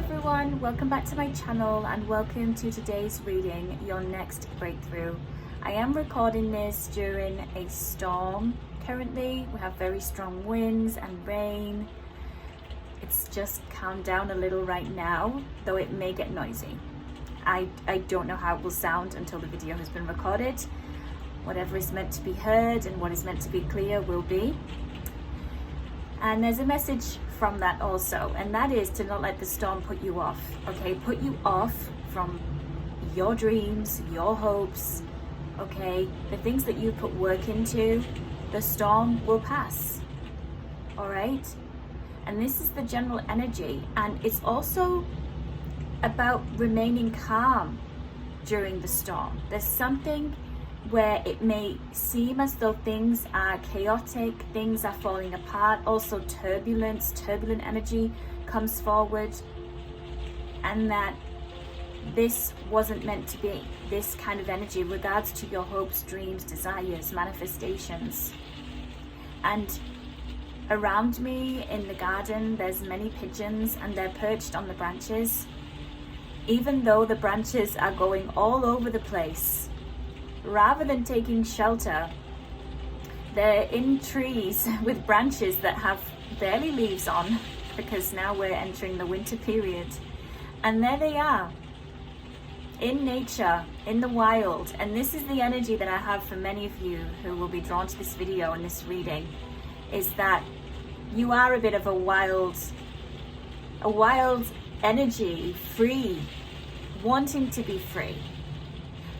everyone, welcome back to my channel and welcome to today's reading, Your Next Breakthrough. I am recording this during a storm. Currently we have very strong winds and rain. It's just calmed down a little right now, though it may get noisy. I don't know how it will sound until the video has been recorded. Whatever is meant to be heard and what is meant to be clear will be. And there's a message from that also, and that is to not let the storm put you off, okay? Put you off from your dreams, your hopes, okay? The things that you put work into, the storm will pass, all right? And this is the general energy, and it's also about remaining calm during the storm. There's something where it may seem as though things are chaotic, things are falling apart, also turbulent energy comes forward, and that this wasn't meant to be, this kind of energy in regards to your hopes, dreams, desires, manifestations. And around me in the garden there's many pigeons and they're perched on the branches. Even though the branches are going all over the place, rather than taking shelter, they're in trees with branches that have barely leaves on, because now we're entering the winter period. And there they are, in nature, in the wild. And this is the energy that I have for many of you who will be drawn to this video and this reading, is that you are a bit of a wild energy, free, wanting to be free.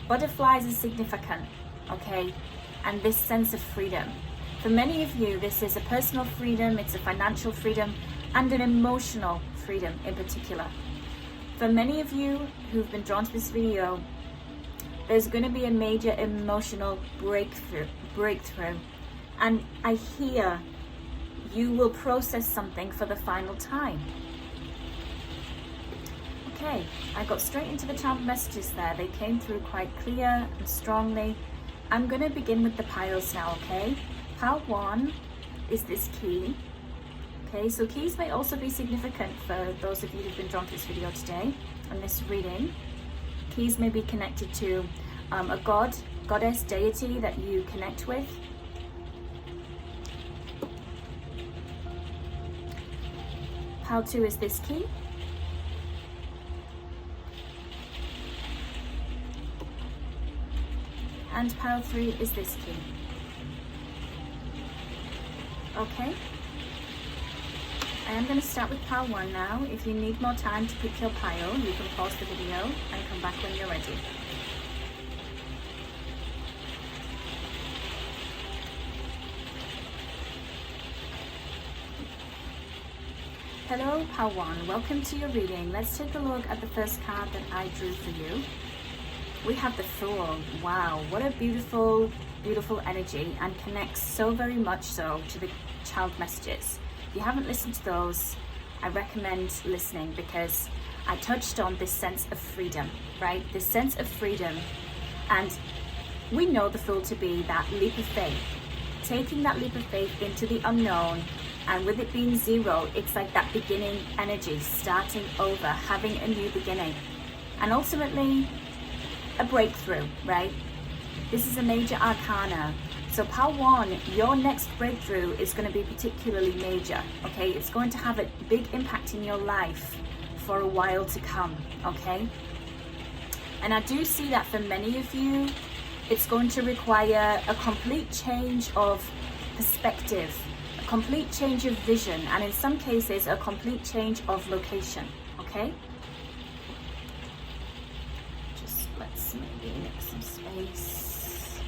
Butterflies are significant, okay? And this sense of freedom. For many of you, this is a personal freedom, it's a financial freedom, and an emotional freedom in particular. For many of you who've been drawn to this video, there's going to be a major emotional breakthrough. And I hear you will process something for the final time. Okay, I got straight into the channel messages there. They came through quite clear and strongly. I'm going to begin with the piles now, okay? Pile 1 is this key. Okay, so keys may also be significant for those of you who've been drawn to this video today and this reading. Keys may be connected to a god, goddess, deity that you connect with. Pile 2 is this key. And pile 3 is this key. Okay. I am going to start with pile 1 now. If you need more time to pick your pile, you can pause the video and come back when you're ready. Hello, pile 1. Welcome to your reading. Let's take a look at the first card that I drew for you. We have the Fool. Wow, what a beautiful, beautiful energy, and connects so very much so to the child messages. If you haven't listened to those, I recommend listening, because I touched on this sense of freedom, right? This sense of freedom. And we know the Fool to be that leap of faith. Taking that leap of faith into the unknown, and with it being 0, it's like that beginning energy, starting over, having a new beginning. And ultimately, a breakthrough, right? This is a major arcana. So pile 1, your next breakthrough is going to be particularly major, okay? It's going to have a big impact in your life for a while to come, okay? And I do see that for many of you, it's going to require a complete change of perspective, a complete change of vision, and in some cases, a complete change of location, okay? Maybe make some space.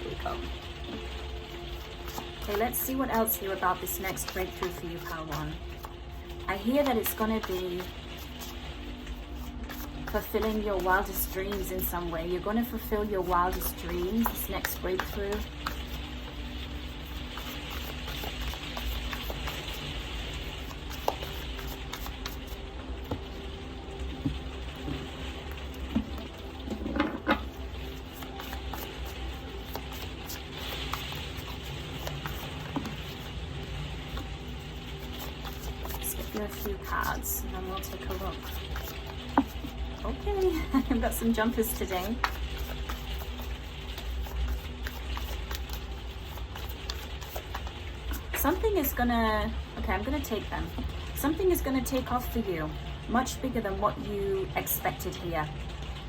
Here we go. Okay, let's see what else here about this next breakthrough for you, pile 1. I hear that it's going to be fulfilling your wildest dreams in some way. You're going to fulfill your wildest dreams, this next breakthrough. do a few cards and then we'll take a look. Okay, I've got some jumpers today. Something is gonna, okay, I'm gonna take them. Something is gonna take off for you, much bigger than what you expected here.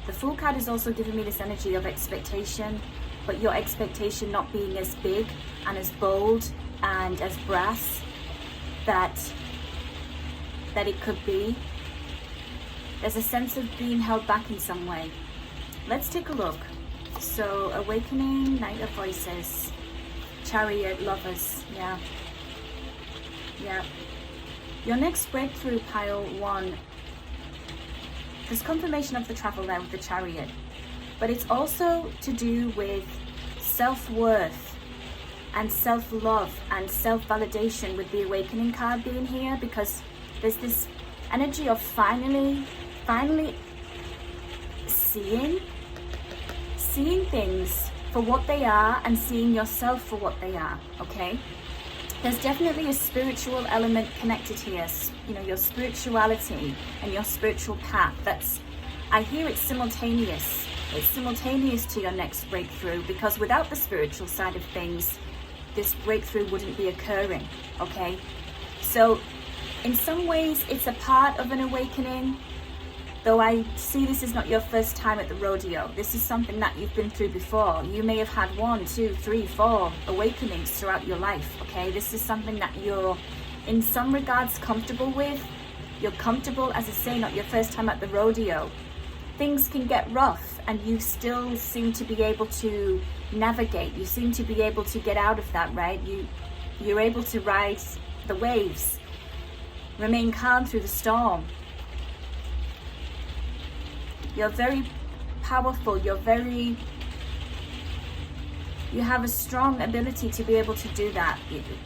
The Fool card is also giving me this energy of expectation, but your expectation not being as big and as bold and as brass that it could be. There's a sense of being held back in some way. Let's take a look. So, Awakening, Knight of Voices, Chariot, Lovers, yeah. Yeah. Your next breakthrough, pile 1. There's confirmation of the travel there with the Chariot. But it's also to do with self-worth and self-love and self-validation with the Awakening card being here, because there's this energy of finally seeing things for what they are and seeing yourself for what they are, okay? There's definitely a spiritual element connected here, you know, your spirituality and your spiritual path. I hear it's simultaneous. It's simultaneous to your next breakthrough, because without the spiritual side of things, this breakthrough wouldn't be occurring, okay? So in some ways it's a part of an awakening, though I see this is not your first time at the rodeo. This is something that you've been through before. You may have had 1, 2, 3, 4 awakenings throughout your life, okay? This is something that you're in some regards comfortable with. You're comfortable, as I say, not your first time at the rodeo. Things can get rough and you still seem to be able to navigate. You seem to be able to get out of that, right? You're able to ride the waves, remain calm through the storm. You're very powerful. You have a strong ability to be able to do that.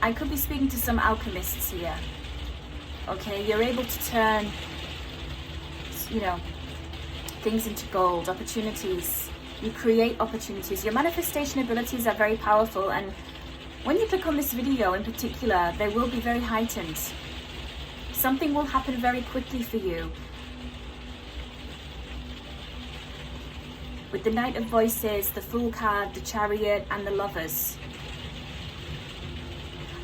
I could be speaking to some alchemists here. Okay, you're able to turn, you know, things into gold, opportunities. You create opportunities. Your manifestation abilities are very powerful, and when you click on this video in particular, they will be very heightened. Something will happen very quickly for you. With the Knight of Voices, the Fool card, the Chariot, and the Lovers.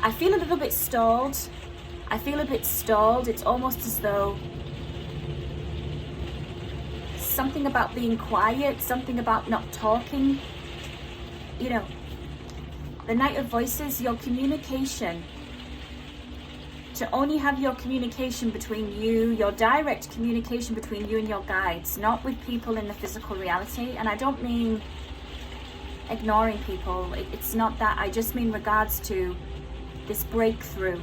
I feel a little bit stalled. It's almost as though something about being quiet, something about not talking. You know, the Knight of Voices, your communication. To only have your communication between you, your direct communication between you and your guides, not with people in the physical reality. And I don't mean ignoring people. It's not that. I just mean regards to this breakthrough.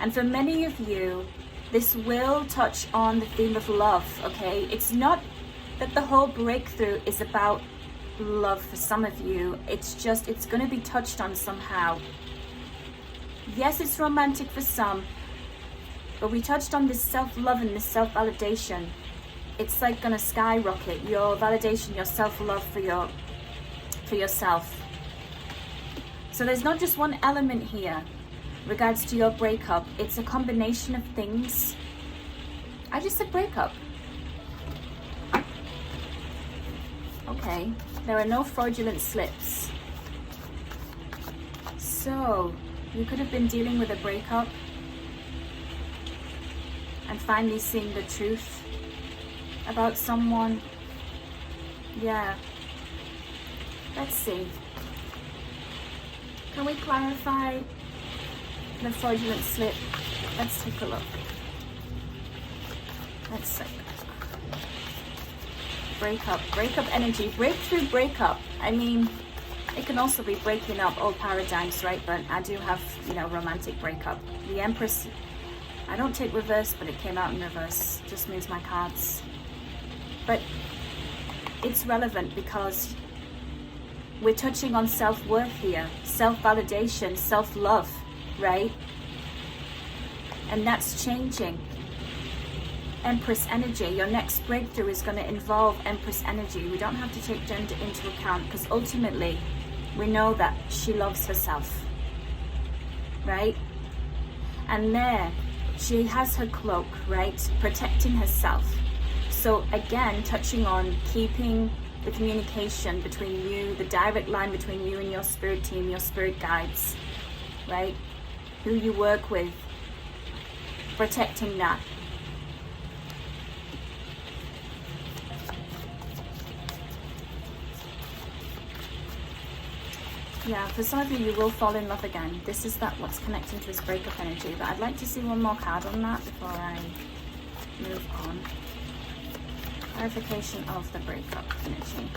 And for many of you, this will touch on the theme of love, okay? It's not that the whole breakthrough is about love for some of you. It's just, it's going to be touched on somehow. Yes, it's romantic for some, but we touched on this self-love and this self-validation. It's like going to skyrocket your validation, your self-love for yourself. So there's not just one element here regards to your breakup. It's a combination of things. I just said breakup. Okay, there are no fraudulent slips. So you could have been dealing with a breakup and finally seeing the truth about someone. Yeah. Let's see. Can we clarify the fraudulent slip? Let's take a look. Let's see. Breakup energy, breakthrough breakup. I mean, it can also be breaking up old paradigms, right? But I do have, you know, romantic breakup. The Empress, I don't take reverse, but it came out in reverse. Just means my cards. But it's relevant because we're touching on self-worth here, self-validation, self-love, right? And that's changing. Empress energy. Your next breakthrough is going to involve Empress energy. We don't have to take gender into account because ultimately we know that she loves herself, right? And there, she has her cloak, right? Protecting herself. So again, touching on keeping the communication between you, the direct line between you and your spirit team, your spirit guides, right? Who you work with, protecting that. Yeah, for some of you, you will fall in love again. This is that what's connecting to this breakup energy. But I'd like to see one more card on that before I move on. Clarification of the breakup energy.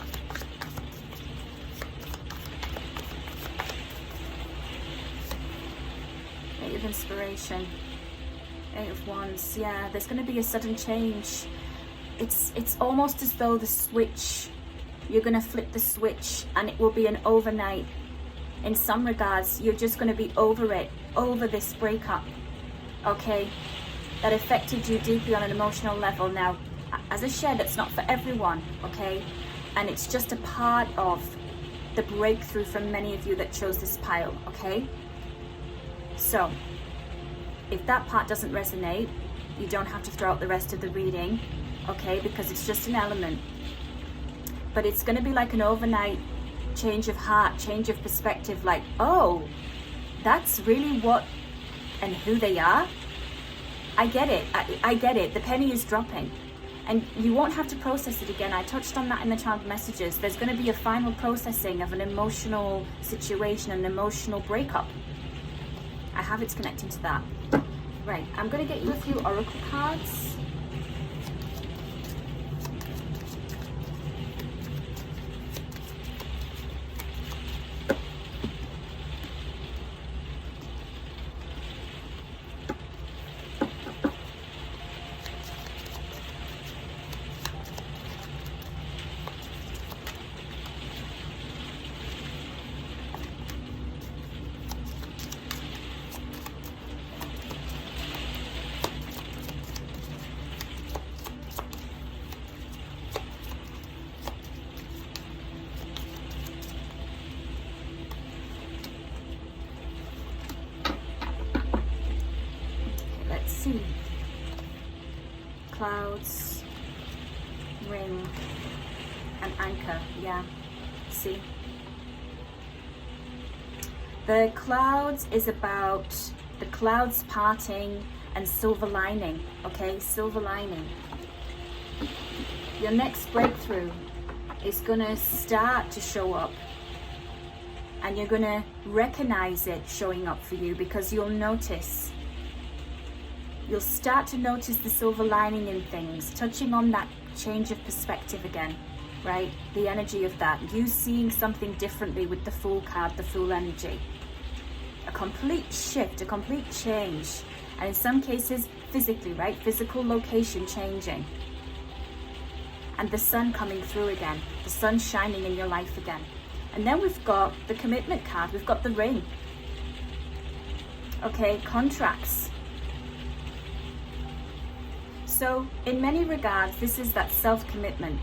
Eight of Inspiration. Eight of Wands. Yeah, there's going to be a sudden change. It's almost as though the switch, you're going to flip the switch and it will be an overnight. In some regards, you're just going to be over it, over this breakup, okay? That affected you deeply on an emotional level. Now, as I shared, that's not for everyone, okay? And it's just a part of the breakthrough from many of you that chose this pile, okay? So, if that part doesn't resonate, you don't have to throw out the rest of the reading, okay? Because it's just an element. But it's going to be like an overnight change of heart, change of perspective, like, oh, that's really what and who they are. I get it. I get it. The penny is dropping. And you won't have to process it again. I touched on that in the child messages. There's going to be a final processing of an emotional situation, an emotional breakup. I have it's connecting to that. Right, I'm going to get you a few oracle cards. See, clouds, ring, and anchor. Yeah, see, the clouds is about the clouds parting and silver lining. Okay, silver lining. Your next breakthrough is gonna start to show up, and you're gonna recognize it showing up for you, because you'll notice. You'll start to notice the silver lining in things, touching on that change of perspective again, right? The energy of that. You seeing something differently with the Fool card, the Fool energy. A complete shift, a complete change. And in some cases, physically, right? Physical location changing. And the sun coming through again. The sun shining in your life again. And then we've got the Commitment card. We've got the ring. Okay, contracts. So in many regards, this is that self-commitment,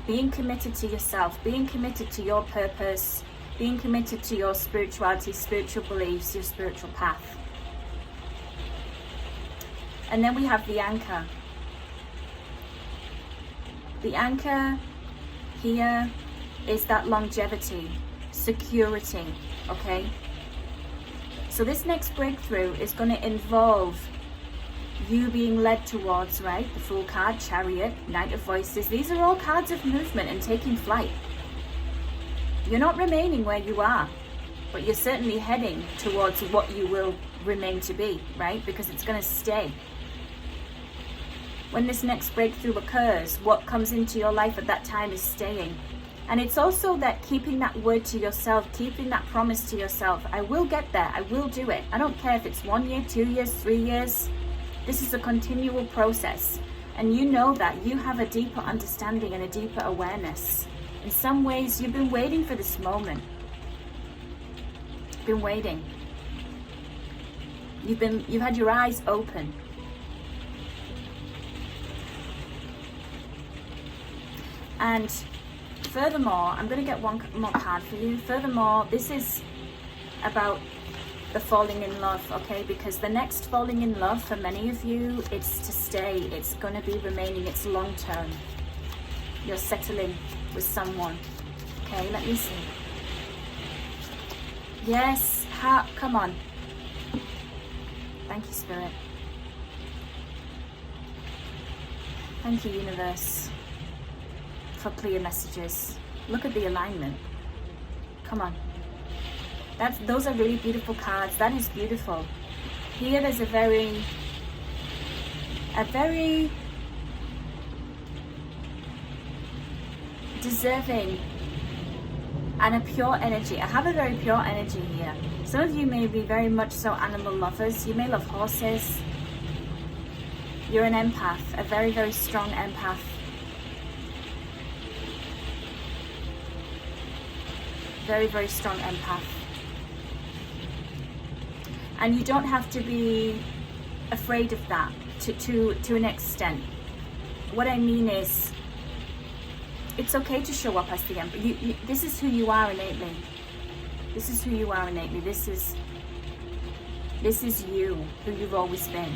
being committed to yourself, being committed to your purpose, being committed to your spirituality, spiritual beliefs, your spiritual path. And then we have the anchor. The anchor here is that longevity, security, okay? So this next breakthrough is going to involve you being led towards, right? The Fool card, Chariot, Knight of Voices. These are all cards of movement and taking flight. You're not remaining where you are, but you're certainly heading towards what you will remain to be, right? Because it's going to stay. When this next breakthrough occurs, what comes into your life at that time is staying. And it's also that keeping that word to yourself, keeping that promise to yourself. I will get there. I will do it. I don't care if it's 1 year, 2 years, 3 years. This is a continual process. And you know that. You have a deeper understanding and a deeper awareness. In some ways, you've been waiting for this moment. Been waiting. You've had your eyes open. And furthermore, I'm going to get one more card for you. Furthermore, this is about the falling in love, okay? Because the next falling in love for many of you, it's to stay. It's going to be remaining. It's long term. You're settling with someone. Okay, let me see. Yes, come on. Thank you, Spirit. Thank you, Universe, for clear messages. Look at the alignment. Come on. Those are really beautiful cards. That is beautiful. Here there's a very deserving and a pure energy. I have a very pure energy here. Some of you may be very much so animal lovers. You may love horses. You're an empath, a very, very strong empath. Very, very strong empath. And you don't have to be afraid of that to an extent. What I mean is, it's okay to show up as the empath. This is who you are innately. This is who you are innately. This is you, who you've always been.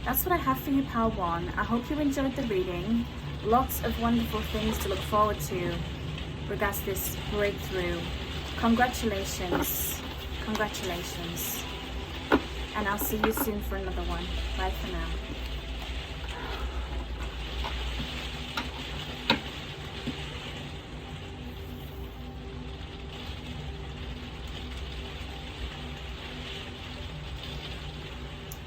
That's what I have for you, Pal 1. I hope you enjoyed the reading. Lots of wonderful things to look forward to regards this breakthrough. Congratulations. Congratulations. And I'll see you soon for another one. Bye for now.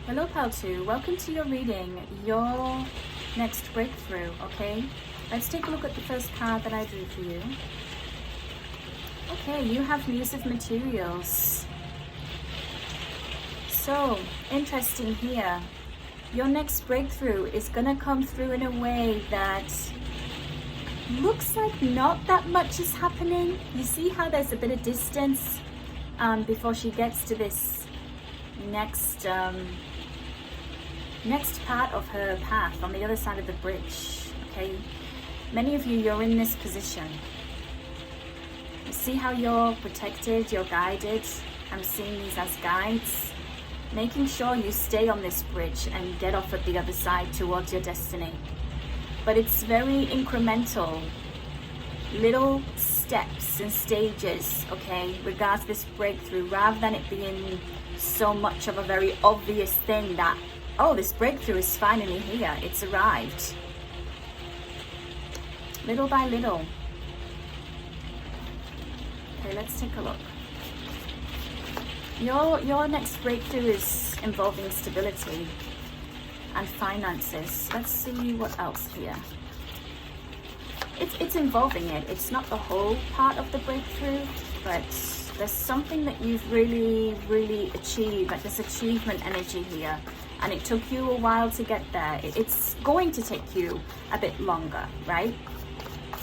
Hello, Pal 2. Welcome to your reading, your next breakthrough, okay? Let's take a look at the first card that I drew for you. Okay, you have Muse of Materials. So, interesting here. Your next breakthrough is going to come through in a way that looks like not that much is happening. You see how there's a bit of distance before she gets to this next part of her path on the other side of the bridge, okay? Many of you, you're in this position. You see how you're protected, you're guided. I'm seeing these as guides. Making sure you stay on this bridge and get off at the other side towards your destiny. But it's very incremental. Little steps and stages, okay, regards this breakthrough, rather than it being so much of a very obvious thing that, oh, this breakthrough is finally here, it's arrived. Little by little. Okay, let's take a look. Your next breakthrough is involving stability and finances. Let's see what else here. It's involving it. It's not the whole part of the breakthrough, but there's something that you've really, really achieved, like this achievement energy here. And it took you a while to get there. It's going to take you a bit longer, right?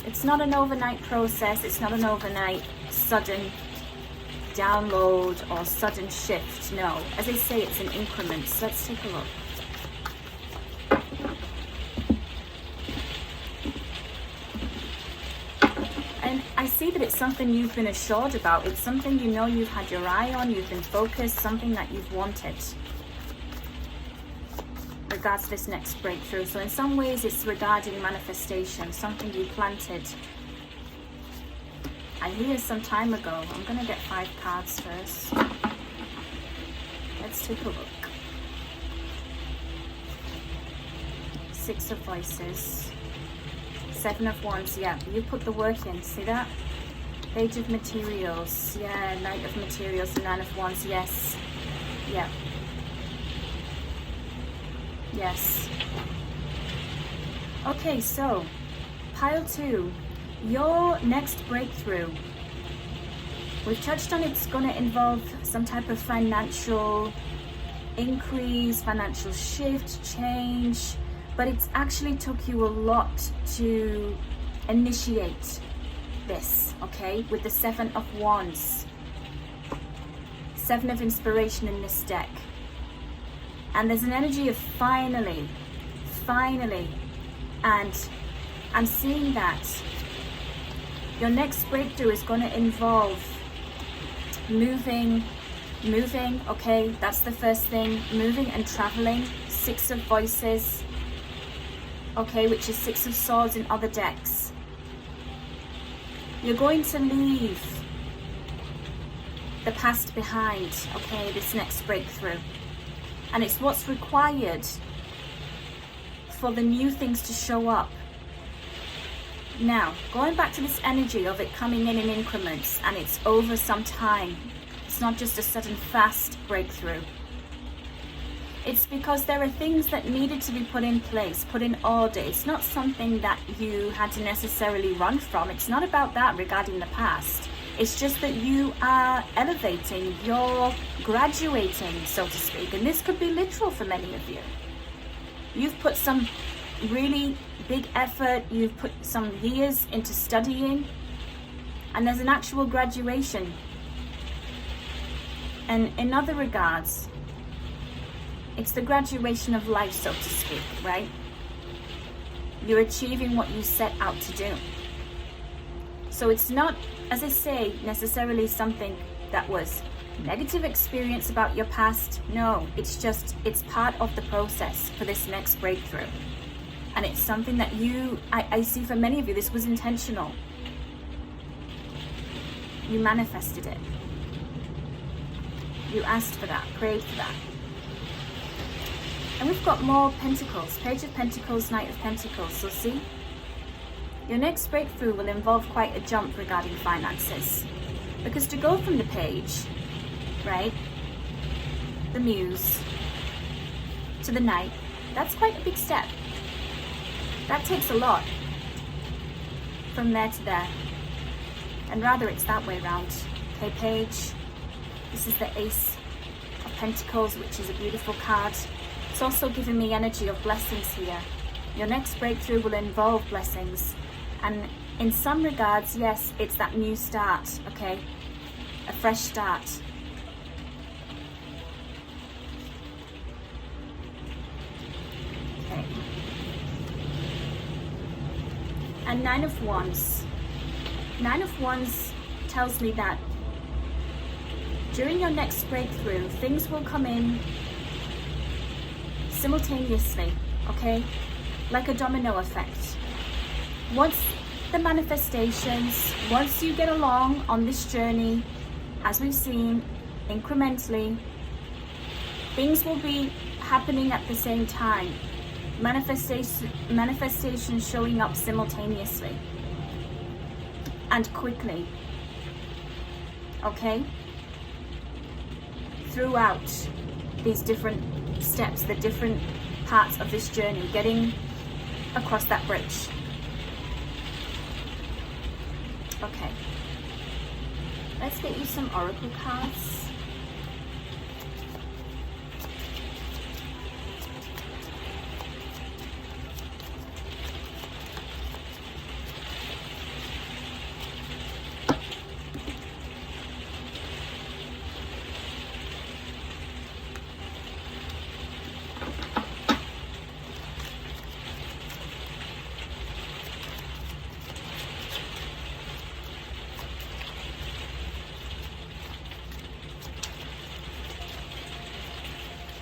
It's not an overnight process. It's not an overnight sudden download or sudden shift. No, as I say, it's in increments. Let's take a look. And I see that it's something you've been assured about. It's something you know you've had your eye on, you've been focused, something that you've wanted regards to this next breakthrough. So in some ways it's regarding manifestation, something you planted. And here some time ago. I'm going to get 5 cards first. Let's take a look. 6 of Voices. 7 of Wands. Yeah, you put the work in. See that? Page of Materials. Yeah, Knight of Materials. 9 of Wands. Yes. Yeah. Yes. Okay, so pile 2, your next breakthrough. We've touched on it's going to involve some type of financial increase, financial shift, change, but it's actually took you a lot to initiate this, okay? With the 7 of Wands, 7 of Inspiration in this deck. And there's an energy of finally, and I'm seeing that your next breakthrough is going to involve moving, okay, that's the first thing, moving and traveling. Six of Voices, okay, which is Six of Swords in other decks. You're going to leave the past behind, okay, this next breakthrough. And it's what's required for the new things to show up. Now, going back to this energy of it coming in increments, and it's over some time. It's not just a sudden fast breakthrough. It's because there are things that needed to be put in place, put in order. It's not something that you had to necessarily run from. It's not about that regarding the past. It's just that you are elevating, you're graduating, so to speak. And this could be literal for many of you. You've put some really big effort, you've put some years into studying, and there's an actual graduation. And in other regards, it's the graduation of life, so to speak, right? You're achieving what you set out to do. So it's not, as I say, necessarily something that was negative experience about your past. No, it's just, it's part of the process for this next breakthrough. And it's something that I see for many of you, this was intentional. You manifested it. You asked for that, prayed for that. And we've got more Pentacles, Page of Pentacles, Knight of Pentacles. So see, your next breakthrough will involve quite a jump regarding finances. Because to go from the Page, right, the Muse, to the Knight, that's quite a big step. That takes a lot from there to there. And rather it's that way around. Okay, Page, this is the Ace of Pentacles, which is a beautiful card. It's also giving me energy of blessings here. Your next breakthrough will involve blessings. And in some regards, yes, it's that new start, okay? A fresh start. Okay. And Nine of Wands. Nine of Wands tells me that during your next breakthrough, things will come in simultaneously, okay? Like a domino effect. Once the manifestations, once you get along on this journey, as we've seen, incrementally, things will be happening at the same time. Manifestation showing up simultaneously and quickly, okay? Throughout these different steps, the different parts of this journey, getting across that bridge. Okay, let's get you some oracle cards.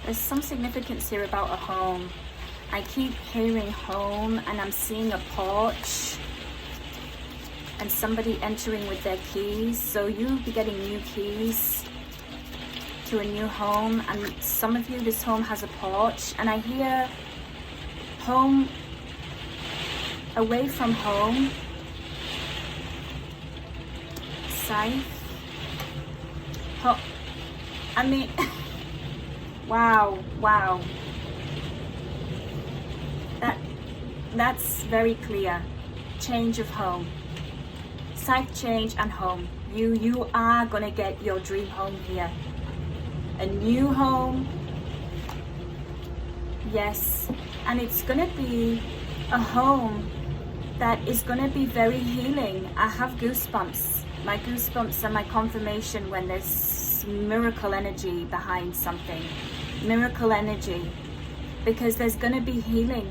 There's some significance here about a home. I keep hearing home and I'm seeing a porch and somebody entering with their keys. So you'll be getting new keys to a new home, and some of you, this home has a porch, and I hear home, away from home, scythe, I mean, wow, that's very clear. Change of home, scythe, change, and home. You are gonna get your dream home here, a new home. Yes, and it's gonna be a home that is gonna be very healing. I have goosebumps. My goosebumps are my confirmation when there's miracle energy behind something. miracle energy, because there's going to be healing.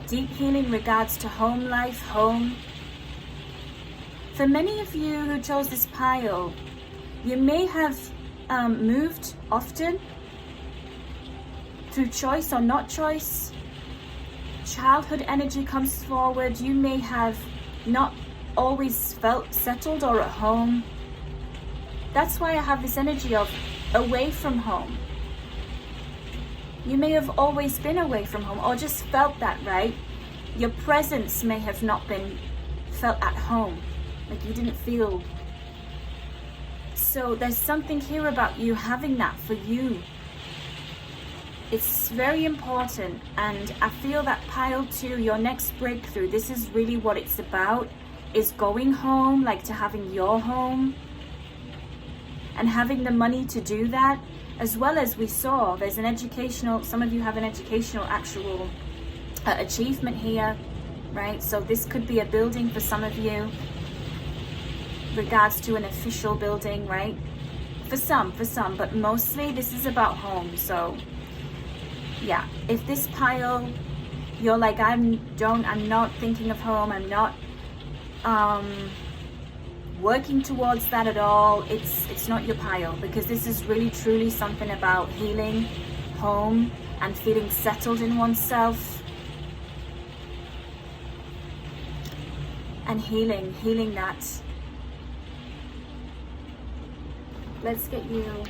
Deep healing regards to home life, home. For many of you who chose this pile, you may have moved often through choice or not choice. Childhood energy comes forward. You may have not always felt settled or at home. That's why I have this energy of away from home. You may have always been away from home or just felt that, right? Your presence may have not been felt at home, like you didn't feel. So there's something here about you having that for you. It's very important, and I feel that pile 2, your next breakthrough, this is really what it's about, is going home, like to having your home and having the money to do that, as well as we saw there's an educational, some of you have an educational actual achievement here, right? So this could be a building for some of you, regards to an official building, right? For some, but mostly this is about home. So yeah, if this pile, you're like, I'm not thinking of home, I'm not working towards that at all, it's not your pile, because this is really truly something about healing home and feeling settled in oneself and healing that. Let's get you,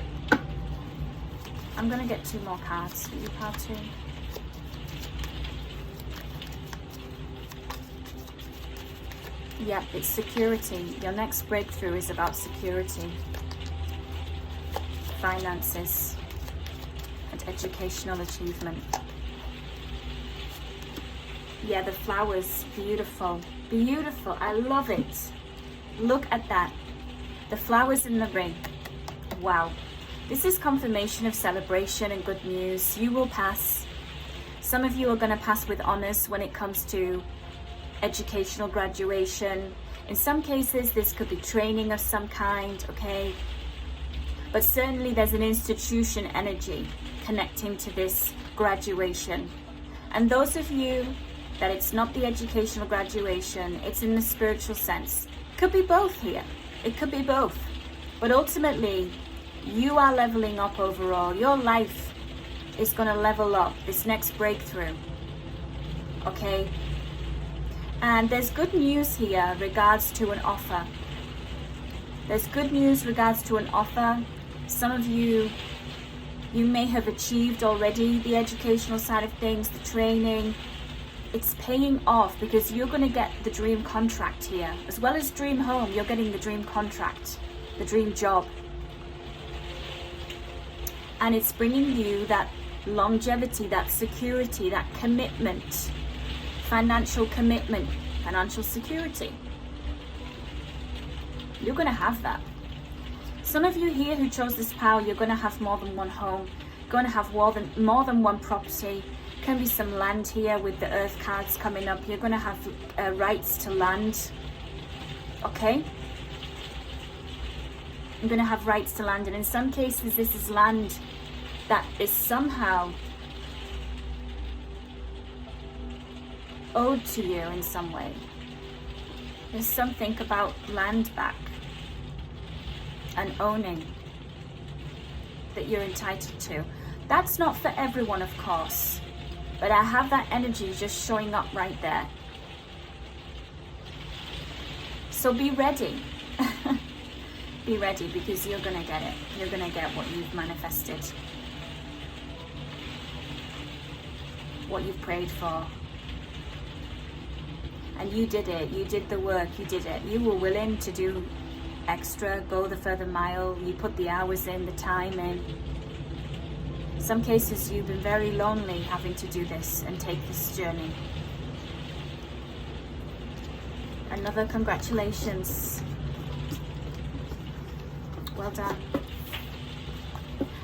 I'm gonna get 2 more cards for you, part 2. Yep, it's security. Your next breakthrough is about security, finances, and educational achievement. Yeah, the flowers, beautiful, beautiful. I love it. Look at that. The flowers in the ring. Wow. This is confirmation of celebration and good news. You will pass. Some of you are going to pass with honors when it comes to educational graduation. In some cases, this could be training of some kind, okay? But certainly there's an institution energy connecting to this graduation. And those of you that it's not the educational graduation, it's in the spiritual sense. Could be both here. It could be both. But ultimately, you are leveling up overall. Your life is going to level up this next breakthrough, okay? And there's good news here regards to an offer. There's good news regards to an offer. Some of you, you may have achieved already the educational side of things, the training. It's paying off because you're going to get the dream contract here. As well as dream home, you're getting the dream contract, the dream job. And it's bringing you that longevity, that security, that commitment, financial commitment, financial security. You're going to have that. Some of you here who chose this pile, you're going to have more than one home, going to have more than one property. Can be some land here with the earth cards coming up. You're going to have rights to land, okay? You're going to have rights to land, and in some cases this is land that is somehow owed to you in some way. There's something about land back and owning that you're entitled to. That's not for everyone, of course, but I have that energy just showing up right there. So be ready. Be ready, because you're gonna get it. You're gonna get what you've manifested, what you've prayed for. And you did it. You did the work. You did it. You were willing to do extra, go the further mile. You put the hours in, the time in. In some cases, you've been very lonely having to do this and take this journey. Another congratulations. Well done.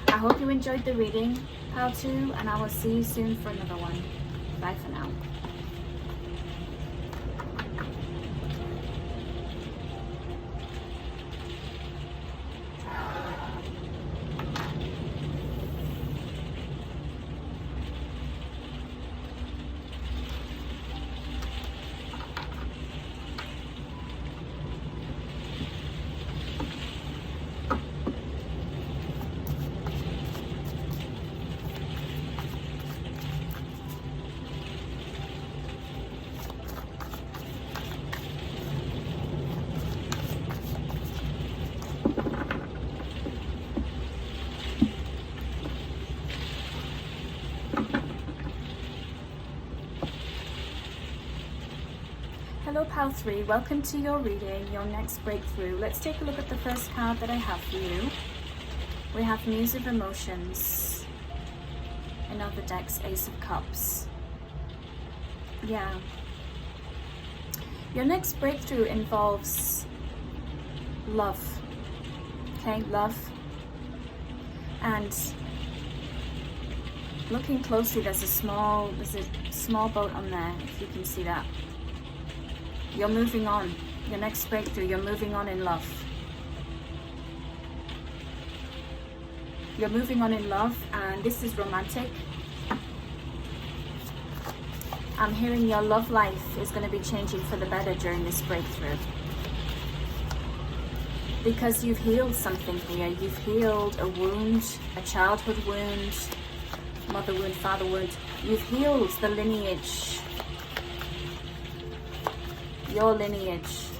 I hope you enjoyed the reading, pile 2, and I will see you soon for another one. Bye for now. Hello Pal 3, welcome to your reading, your next breakthrough. Let's take a look at the first card that I have for you. We have Muse of Emotions. Another deck's Ace of Cups. Yeah. Your next breakthrough involves love. Okay, love. And looking closely, there's a small boat on there, if you can see that. You're moving on. Your next breakthrough, you're moving on in love. You're moving on in love, and this is romantic. I'm hearing your love life is going to be changing for the better during this breakthrough. Because you've healed something here. You've healed a wound, a childhood wound, mother wound, father wound. You've healed the lineage. Your lineage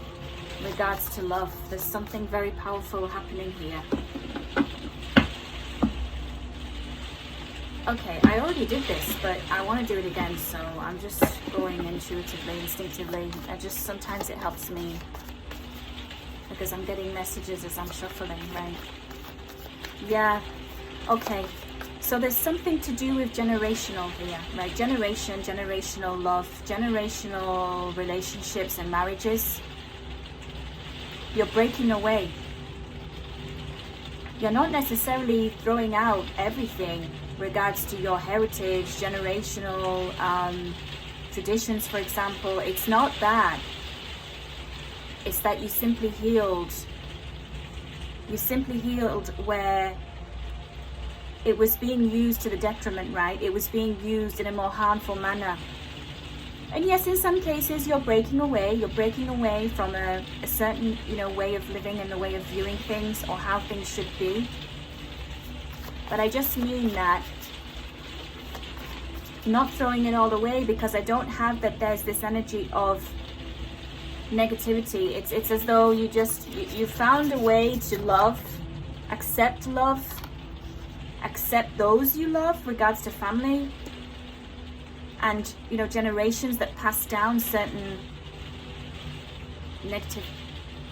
in regards to love. There's something very powerful happening here. Okay, I already did this, but I want to do it again, so I'm just going intuitively, instinctively. Sometimes it helps me because I'm getting messages as I'm shuffling, right? Yeah, okay. So there's something to do with generational here, right? Generational love, generational relationships and marriages. You're breaking away. You're not necessarily throwing out everything regards to your heritage, generational traditions, for example. It's not that. It's that you simply healed. You simply healed where it was being used to the detriment, right? It was being used in a more harmful manner. And yes, in some cases you're breaking away. You're breaking away from a certain, way of living and the way of viewing things or how things should be. But I just mean that not throwing it all away, because I don't have that there's this energy of negativity. It's as though you found a way to love, accept those you love, regards to family and generations that pass down certain negative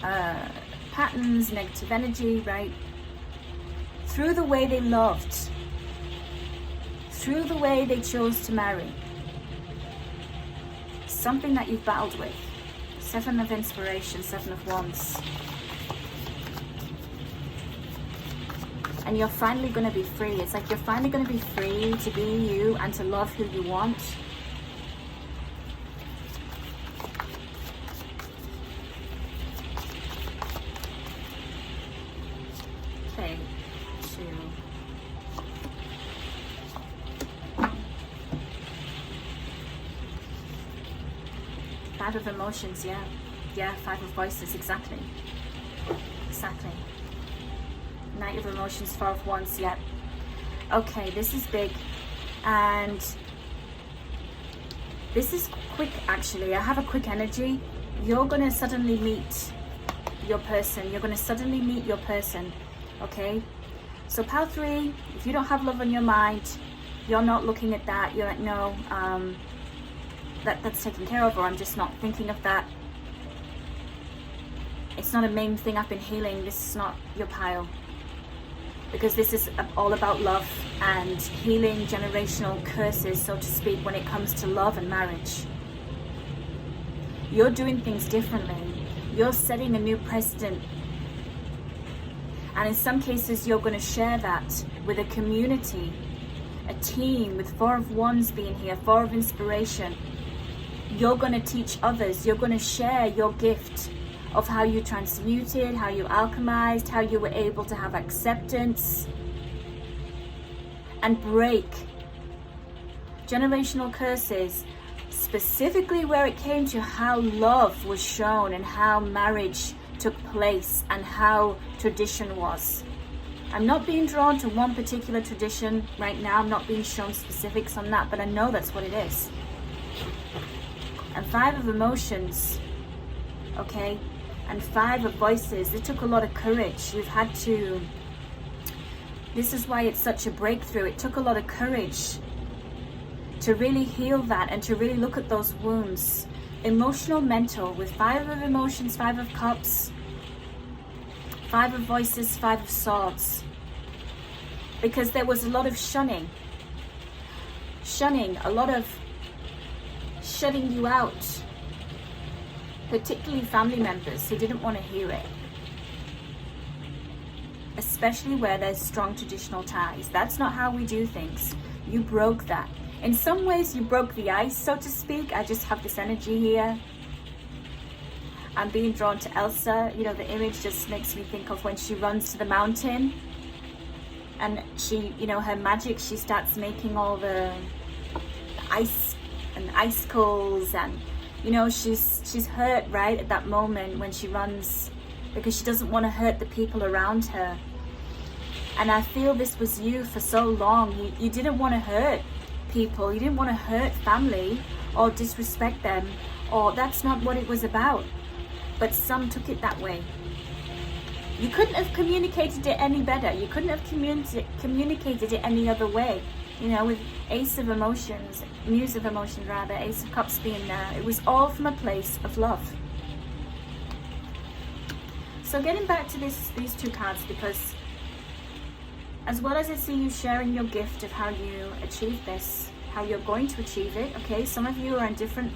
patterns, negative energy, right? Through the way they loved, through the way they chose to marry. Something that you've battled with. 7 of Inspiration, 7 of Wands. And you're finally going to be free. It's like you're finally going to be free to be you and to love who you want. Okay, 2. Five of Emotions, yeah. Yeah, 5 of Voices, exactly. Exactly. Knight of Emotions, 4 of Wands, yep. Okay, this is big. And this is quick, actually. I have a quick energy. You're going to suddenly meet your person. You're going to suddenly meet your person, okay? So Pal 3, if you don't have love on your mind, you're not looking at that. You're like, no, that's taken care of, or I'm just not thinking of that. It's not a main thing I've been healing. This is not your pile. Because this is all about love and healing generational curses, so to speak, when it comes to love and marriage. You're doing things differently. You're setting a new precedent. And in some cases, you're going to share that with a community, a team, with 4 of Wands being here, 4 of Inspiration. You're going to teach others. You're going to share your gift of how you transmuted, how you alchemized, how you were able to have acceptance and break generational curses, specifically where it came to how love was shown and how marriage took place and how tradition was. I'm not being drawn to one particular tradition right now. I'm not being shown specifics on that, but I know that's what it is. And 5 of Emotions, okay? And 5 of Voices. It took a lot of courage. You've had to, this is why it's such a breakthrough. It took a lot of courage to really heal that and to really look at those wounds. emotional, mental, with 5 of emotions, 5 of cups, 5 of voices, 5 of swords. Because there was a lot of shunning, a lot of shutting you out, particularly family members who didn't want to hear it. Especially where there's strong traditional ties. That's not how we do things. You broke that. In some ways you broke the ice, so to speak. I just have this energy here. I'm being drawn to Elsa. You know, the image just makes me think of when she runs to the mountain. And she, you know, her magic, she starts making all the ice and icicles. And, you know, she's hurt right at that moment when she runs, because she doesn't want to hurt the people around her. And I feel this was you for so long. You didn't want to hurt people. You didn't want to hurt family or disrespect them. Or that's not what it was about. But some took it that way. You couldn't have communicated it any better. You couldn't have communicated it any other way. You know, with Ace of Emotions, Muse of Emotions rather, Ace of Cups being there. It was all from a place of love. So getting back to these 2 cards, because as well as I see you sharing your gift of how you achieve this, how you're going to achieve it, okay, some of you are in different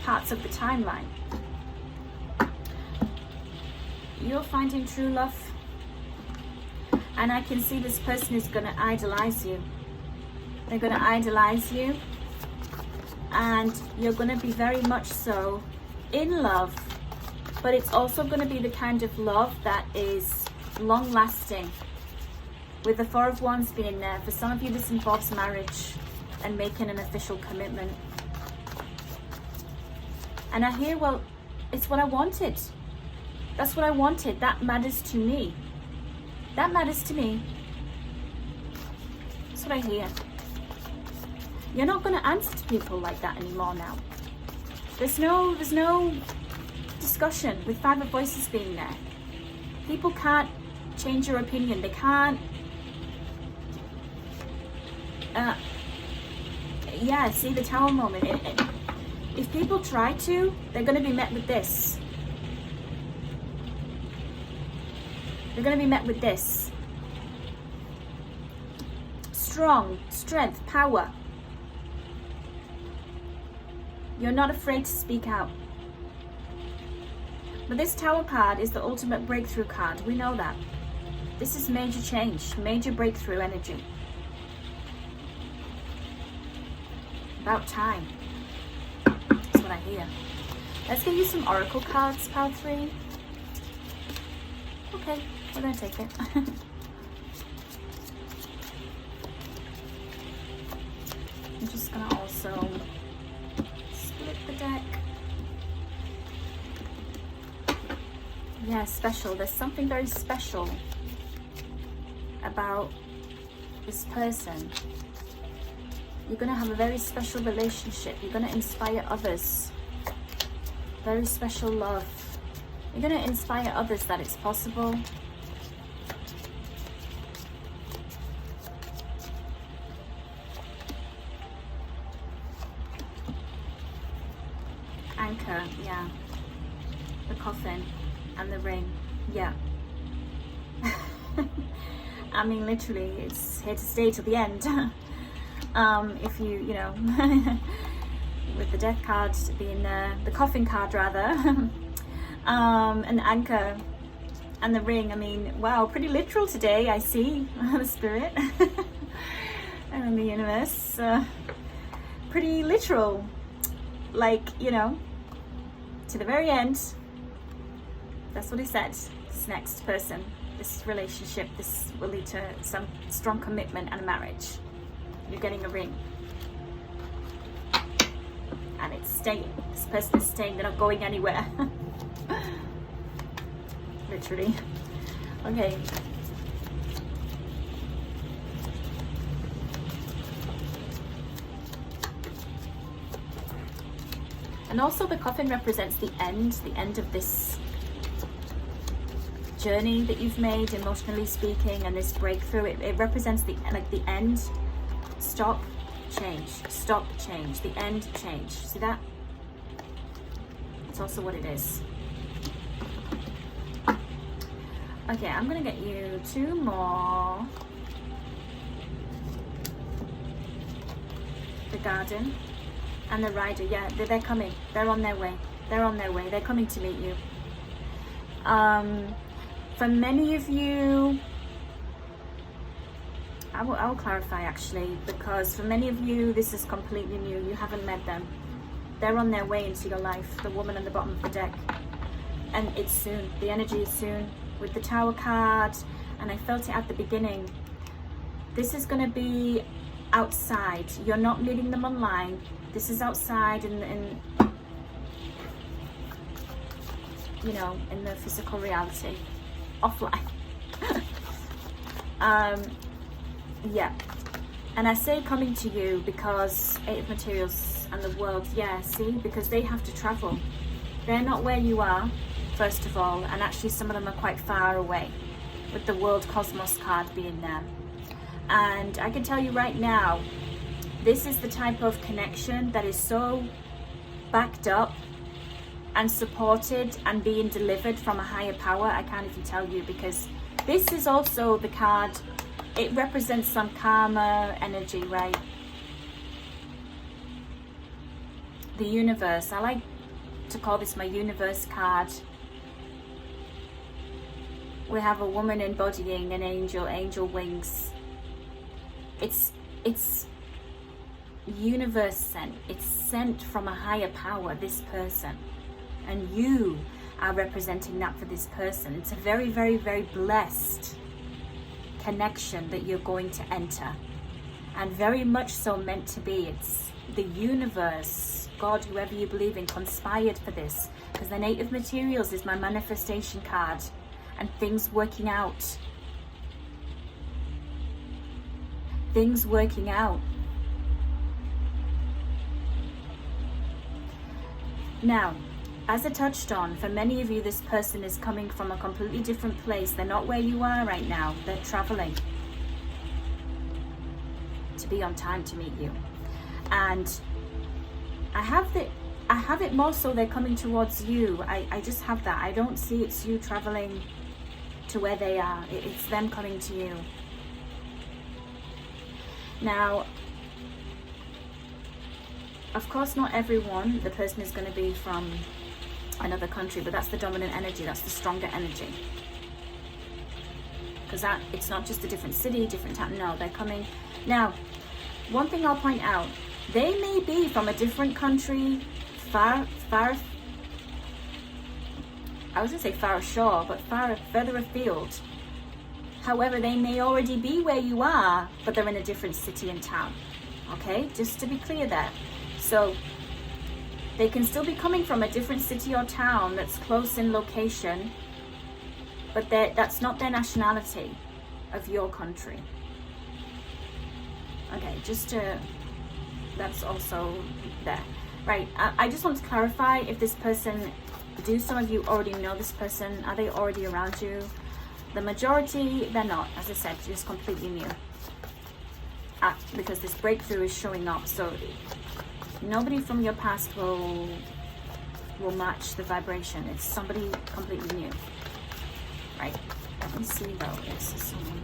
parts of the timeline. You're finding true love, and I can see this person is going to idolize you. They're going to idolize you, and you're going to be very much so in love, but it's also going to be the kind of love that is long lasting, with the 4 of Wands being there. For some of you this involves marriage and making an official commitment. And I hear, well, it's what I wanted. That's what I wanted. That matters to me. That matters to me. That's what I hear. You're not going to answer to people like that anymore now. There's no discussion with 5 of Voices being there. People can't change your opinion. They can't. Yeah, see the Tower moment. If people try to, they're going to be met with this. They're going to be met with this. Strong, strength, power. You're not afraid to speak out. But this Tower card is the ultimate breakthrough card. We know that. This is major change, major breakthrough energy. About time. That's what I hear. Let's get you some oracle cards, pile 3. Okay, we're going to take it. I'm just going to also split the deck. Yeah, special. There's something very special about this person. You're going to have a very special relationship. You're going to inspire others. Very special love. You're going to inspire others that it's possible. Anchor, yeah. The coffin and the ring, yeah. I mean, literally, it's here to stay till the end. If you know, with the death card being the coffin card rather, an anchor and the ring. I mean, wow, pretty literal today. I see the spirit and the universe. Pretty literal, like, you know, to the very end. That's what he said. This next person, this relationship, this will lead to some strong commitment and a marriage. You're getting a ring. And it's staying. This person is staying. They're not going anywhere. Literally. Okay. And also the coffin represents the end of this journey that you've made, emotionally speaking, and this breakthrough. It represents the end. Stop, change. Stop, change. The end, change. See that? It's also what it is. Okay, I'm gonna get you 2 more. The Garden and the Rider. Yeah, they're coming. They're on their way. They're on their way. They're coming to meet you. For many of you, I will clarify actually, because for many of you, this is completely new. You haven't met them. They're on their way into your life. The woman on the bottom of the deck. And it's soon. The energy is soon. With the Tower card, and I felt it at the beginning. This is going to be outside. You're not meeting them online. This is outside in you know, in the physical reality, offline. Yeah, and I say coming to you because 8 of Materials and the World. Yeah, see, because they have to travel. They're not where you are, first of all, and actually some of them are quite far away, with the World Cosmos card being there. And I can tell you right now, this is the type of connection that is so backed up and supported and being delivered from a higher power. I can't even tell you, because this is also the card, it represents some karma energy, right? The universe. I like to call this my universe card. We have a woman embodying an angel, angel wings. It's universe sent. It's sent from a higher power, this person. And you are representing that for this person. It's a very, very, very blessed connection that you're going to enter. And very much so meant to be. It's the universe, God, whoever you believe in, conspired for this. Because the 8 of Materials is my manifestation card. And things working out. Things working out. Now, as I touched on, for many of you, this person is coming from a completely different place. They're not where you are right now. They're traveling to be on time to meet you. And I have it more so they're coming towards you. I just have that. I don't see it's you traveling to where they are. It's them coming to you. Now, of course, not everyone, the person is going to be from another country, but that's the dominant energy. That's the stronger energy. Because it's not just a different city, different town. No, they're coming. Now, one thing I'll point out, they may be from a different country, far, I was going to say far ashore, but further afield. However, they may already be where you are, but they're in a different city and town. Okay, just to be clear there. So they can still be coming from a different city or town that's close in location, but that's not their nationality of your country. Okay, that's also there. Right, I just want to clarify if this person, do some of you already know this person? Are they already around you? The majority, they're not. As I said, it's completely new. Because this breakthrough is showing up, so nobody from your past will match the vibration. It's somebody completely new. Right, let me see though. This is someone.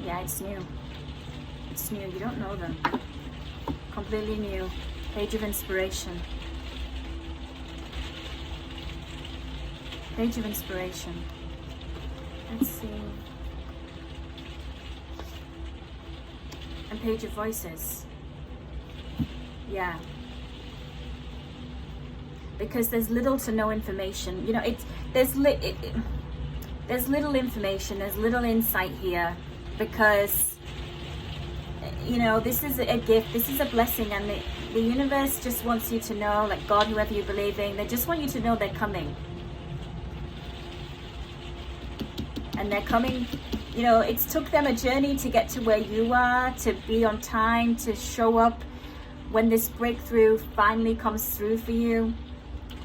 Yeah, it's new. It's new. You don't know them. Completely new. Page of Inspiration. Page of Inspiration. Let's see. And Page of Voices. Yeah. Because there's little to no information. You know, there's little information. There's little insight here. Because, you know, this is a gift. This is a blessing. And the universe just wants you to know, like God, whoever you believe in, they just want you to know they're coming. And they're coming, you know, it's took them a journey to get to where you are, to be on time, to show up when this breakthrough finally comes through for you.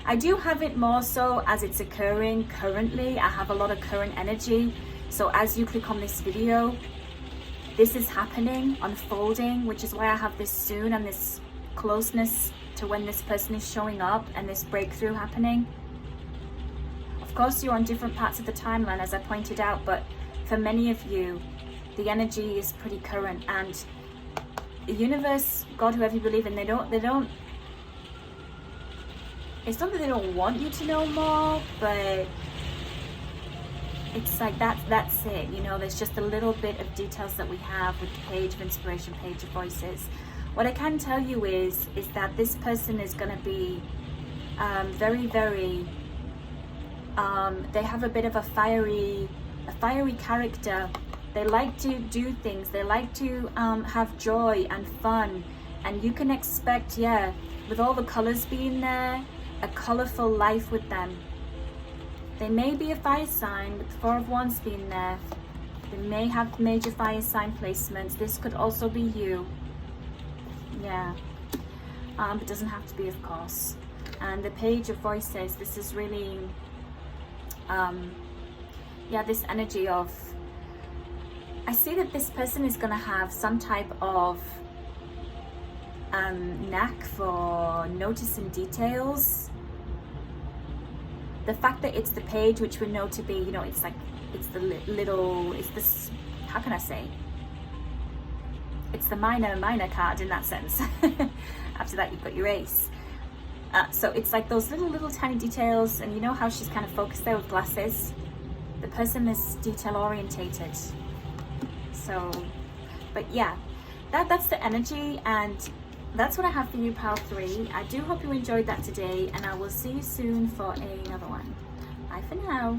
I do have it more so as it's occurring currently. I have a lot of current energy. So as you click on this video, this is happening, unfolding, which is why I have this soon and this closeness to when this person is showing up and this breakthrough happening. Of course, you're on different parts of the timeline, as I pointed out, but for many of you, the energy is pretty current, and the universe, God, whoever you believe in, they don't, it's not that they don't want you to know more, but it's like that's it, you know. There's just a little bit of details that we have with the page of inspiration, page of voices. What I can tell you is that this person is going to be very, very, they have a bit of a fiery character. They like to do things, they like to have joy and fun, and you can expect, yeah, with all the colors being there, a colorful life with them. They may be a fire sign with the Four of Wands being there. They may have major fire sign placements. This could also be you. Yeah. It doesn't have to be, of course. And the page of voices, this is really, yeah, this energy of, I see that this person is going to have some type of knack for noticing details. The fact that it's the page, which we know to be, you know, it's like, it's the little, it's this, how can I say? It's the minor card in that sense. After that, you've got your ace. So it's like those little tiny details, and you know how she's kind of focused there with glasses? The person is detail orientated. So, but yeah, that's the energy, and that's what I have for you, Pile 3. I do hope you enjoyed that today, and I will see you soon for another one. Bye for now.